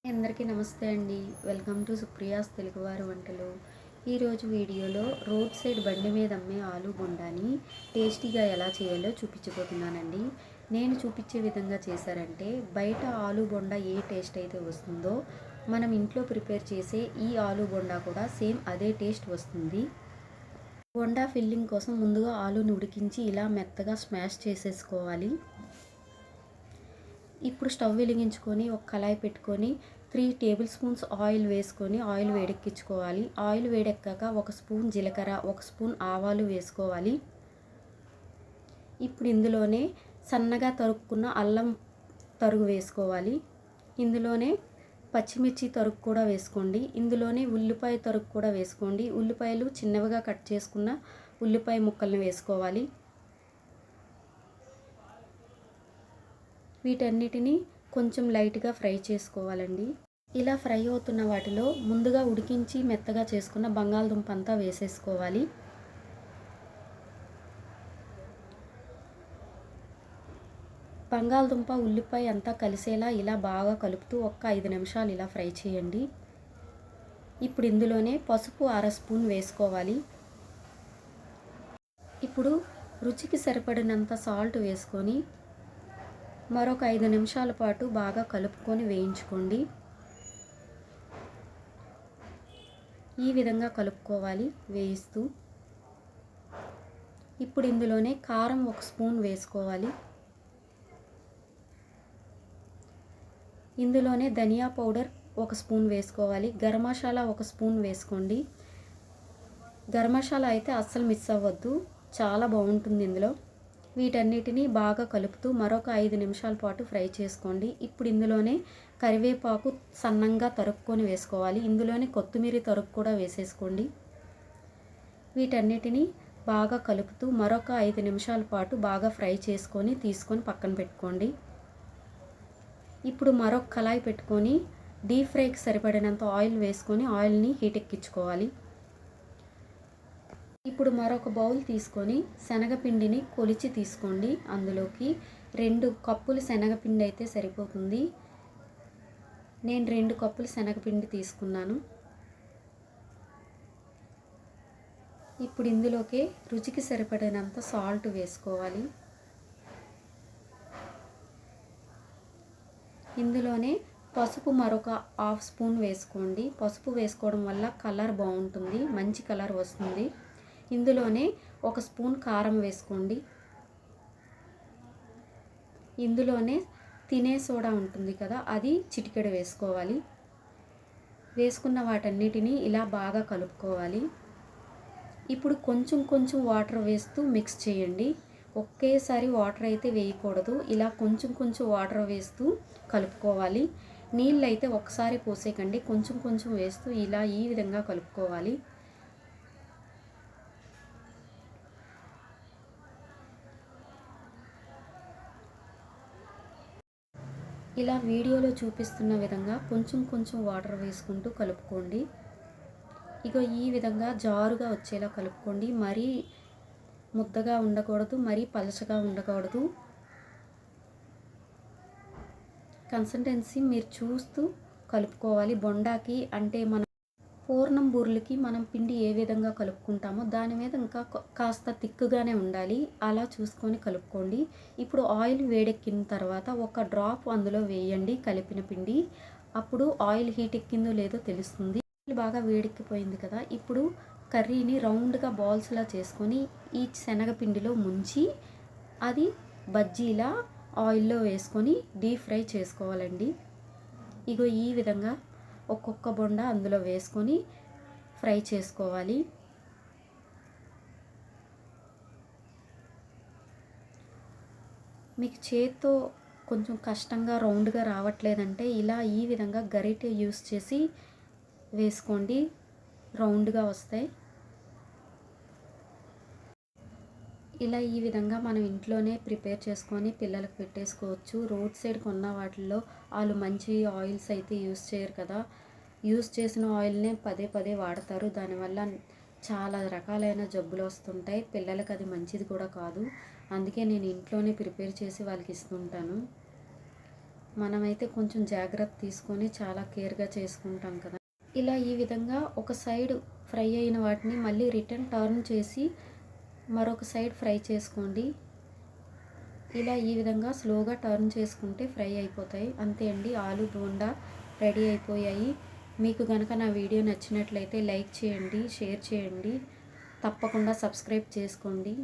అందరికీ నమస్తే అండి. వెల్కమ్ టు సుప్రియాస్ తెలుగువారి వంటలు. ఈరోజు వీడియోలో రోడ్ సైడ్ బండి మీద అమ్మే ఆలు బొండాని టేస్టీగా ఎలా చేయాలో చూపించబోతున్నానండి. నేను చూపించే విధంగా చేశారంటే బయట ఆలు బొండా ఏ టేస్ట్ అయితే వస్తుందో మనం ఇంట్లో ప్రిపేర్ చేసే ఈ ఆలు బొండా కూడా సేమ్ అదే టేస్ట్ వస్తుంది. బొండా ఫిల్లింగ్ కోసం ముందుగా ఆలుని ఉడికించి ఇలా మెత్తగా స్మాష్ చేసేసుకోవాలి. ఇప్పుడు స్టవ్ వెలిగించుకొని ఒక కళాయి పెట్టుకొని 3 టేబుల్ స్పూన్స్ ఆయిల్ వేసుకొని ఆయిల్ వేడెక్కించుకోవాలి. ఆయిల్ వేడెక్కాక 1 స్పూన్ జీలకర్ర, 1 స్పూన్ ఆవాలు వేసుకోవాలి. ఇప్పుడు ఇందులోనే సన్నగా తరుక్కున్న అల్లం తరుగు వేసుకోవాలి. ఇందులోనే పచ్చిమిర్చి తరుగు కూడా వేసుకోండి. ఇందులోనే ఉల్లిపాయ తరుగు కూడా వేసుకోండి. ఉల్లిపాయలు చిన్నవిగా కట్ చేసుకున్న ఉల్లిపాయ ముక్కల్ని వేసుకోవాలి. వీటన్నిటిని కొంచెం లైట్గా ఫ్రై చేసుకోవాలండి. ఇలా ఫ్రై అవుతున్న వాటిలో ముందుగా ఉడికించి మెత్తగా చేసుకున్న బంగాళదుంప అంతా వేసేసుకోవాలి. బంగాళదుంప ఉల్లిపాయ అంతా కలిసేలా ఇలా బాగా కలుపుతూ 5 నిమిషాలు ఇలా ఫ్రై చేయండి. ఇప్పుడు ఇందులోనే పసుపు 1/2 స్పూన్ వేసుకోవాలి. ఇప్పుడు రుచికి సరిపడినంత సాల్ట్ వేసుకొని మరొక 5 నిమిషాల పాటు బాగా కలుపుకొని వేయించుకోండి. ఈ విధంగా కలుపుకోవాలి వేయిస్తూ. ఇప్పుడు ఇందులోనే కారం 1 స్పూన్ వేసుకోవాలి. ఇందులోనే ధనియా పౌడర్ 1 స్పూన్ వేసుకోవాలి. గరం మసాలా 1 స్పూన్ వేసుకోండి. గరం మసాలా అయితే అస్సలు మిస్ అవ్వద్దు, చాలా బాగుంటుంది ఇందులో. వీటన్నిటిని బాగా కలుపుతూ మరొక 5 నిమిషాల పాటు ఫ్రై చేసుకోండి. ఇప్పుడు ఇందులోనే కరివేపాకు సన్నంగా తరుక్కొని వేసుకోవాలి. ఇందులోనే కొత్తిమీర తరుగు కూడా వేసేసుకోండి. వీటన్నిటిని బాగా కలుపుతూ మరొక 5 నిమిషాల పాటు బాగా ఫ్రై చేసుకొని తీసుకొని పక్కన పెట్టుకోండి. ఇప్పుడు మరొక కళాయి పెట్టుకొని డీప్ ఫ్రైకి సరిపడినంత ఆయిల్ వేసుకొని ఆయిల్ని హీట్ ఎక్కించుకోవాలి. ఇప్పుడు మరొక బౌల్ తీసుకొని శనగపిండిని కొలిచి తీసుకోండి. అందులోకి 2 కప్పులు శనగపిండి అయితే సరిపోతుంది. నేను 2 కప్పులు శనగపిండి తీసుకున్నాను. ఇప్పుడు ఇందులోకి రుచికి సరిపడినంత సాల్ట్ వేసుకోవాలి. ఇందులోనే పసుపు మరొక 1/2 స్పూన్ వేసుకోండి. పసుపు వేసుకోవడం వల్ల కలర్ బాగుంటుంది, మంచి కలర్ వస్తుంది. ఇందులోనే 1 స్పూన్ కారం వేసుకోండి. ఇందులోనే తినే సోడా ఉంటుంది కదా, అది చిటికెడు వేసుకోవాలి. వేసుకున్న వాటన్నిటిని ఇలా బాగా కలుపుకోవాలి. ఇప్పుడు కొంచెం కొంచెం వాటర్ వేస్తూ మిక్స్ చేయండి. ఒకేసారి వాటర్ అయితే వేయకూడదు. ఇలా కొంచెం కొంచెం వాటర్ వేస్తూ కలుపుకోవాలి. నీళ్ళు అయితే ఒకసారి పోసేకండి, కొంచెం కొంచెం వేస్తూ ఇలా ఈ విధంగా కలుపుకోవాలి. ఇలా వీడియోలో చూపిస్తున్న విధంగా కొంచెం కొంచెం వాటర్ వేసుకుంటూ కలుపుకోండి. ఇగో ఈ విధంగా జారుగా వచ్చేలా కలుపుకోండి. మరీ ముద్దగా ఉండకూడదు, మరీ పలచగా ఉండకూడదు. కన్సిస్టెన్సీ మీరు చూస్తూ కలుపుకోవాలి. బొండాకి అంటే మనం పూర్ణం బూర్లకి మనం పిండి ఏ విధంగా కలుపుకుంటామో దాని మీద ఇంకా కాస్త తిక్కుగానే ఉండాలి, అలా చూసుకొని కలుపుకోండి. ఇప్పుడు ఆయిల్ వేడెక్కిన తర్వాత 1 డ్రాప్ అందులో వేయండి కలిపిన పిండి. అప్పుడు ఆయిల్ హీట్ ఎక్కిందో లేదో తెలుస్తుంది. బాగా వేడెక్కిపోయింది కదా, ఇప్పుడు కర్రీని రౌండ్గా బాల్స్లా చేసుకొని ఈ శనగపిండిలో ముంచి అది బజ్జీలా ఆయిల్లో వేసుకొని డీప్ ఫ్రై చేసుకోవాలండి. ఇగో ఈ విధంగా ఒక్కొక్క బొండా అందులో వేసుకొని ఫ్రై చేసుకోవాలి. మీకు చేత్తో కొంచెం కష్టంగా రౌండ్గా రావట్లేదంటే ఇలా ఈ విధంగా గరిటె యూస్ చేసి వేసుకోండి, రౌండ్గా వస్తాయి. ఇలా ఈ విధంగా మనం ఇంట్లోనే ప్రిపేర్ చేసుకొని పిల్లలకు పెట్టేసుకోవచ్చు. రోడ్ సైడ్ కొన్న వాటిల్లో వాళ్ళు మంచి ఆయిల్స్ అయితే యూస్ చేయరు కదా, యూస్ చేసిన ఆయిల్నే పదే పదే వాడతారు. దానివల్ల చాలా రకాలైన జబ్బులు వస్తుంటాయి. పిల్లలకు అది మంచిది కూడా కాదు. అందుకే నేను ఇంట్లోనే ప్రిపేర్ చేసి వాళ్ళకి ఇస్తుంటాను. మనమైతే కొంచెం జాగ్రత్త తీసుకొని చాలా కేర్గా చేసుకుంటాం కదా. ఇలా ఈ విధంగా ఒక సైడ్ ఫ్రై అయిన వాటిని మళ్ళీ రిటర్న్ టర్న్ చేసి మరొక సైడ్ ఫ్రై చేసుకోండి. ఇలా ఈ విధంగా స్లోగా టర్న్ చేసుకుంటే ఫ్రై అయిపోతాయి. అంతే అండి, ఆలు బోండా రెడీ అయిపోయాయి. మీకు కనుక నా వీడియో నచ్చినట్లయితే లైక్ చేయండి, షేర్ చేయండి, తప్పకుండా సబ్స్క్రైబ్ చేసుకోండి.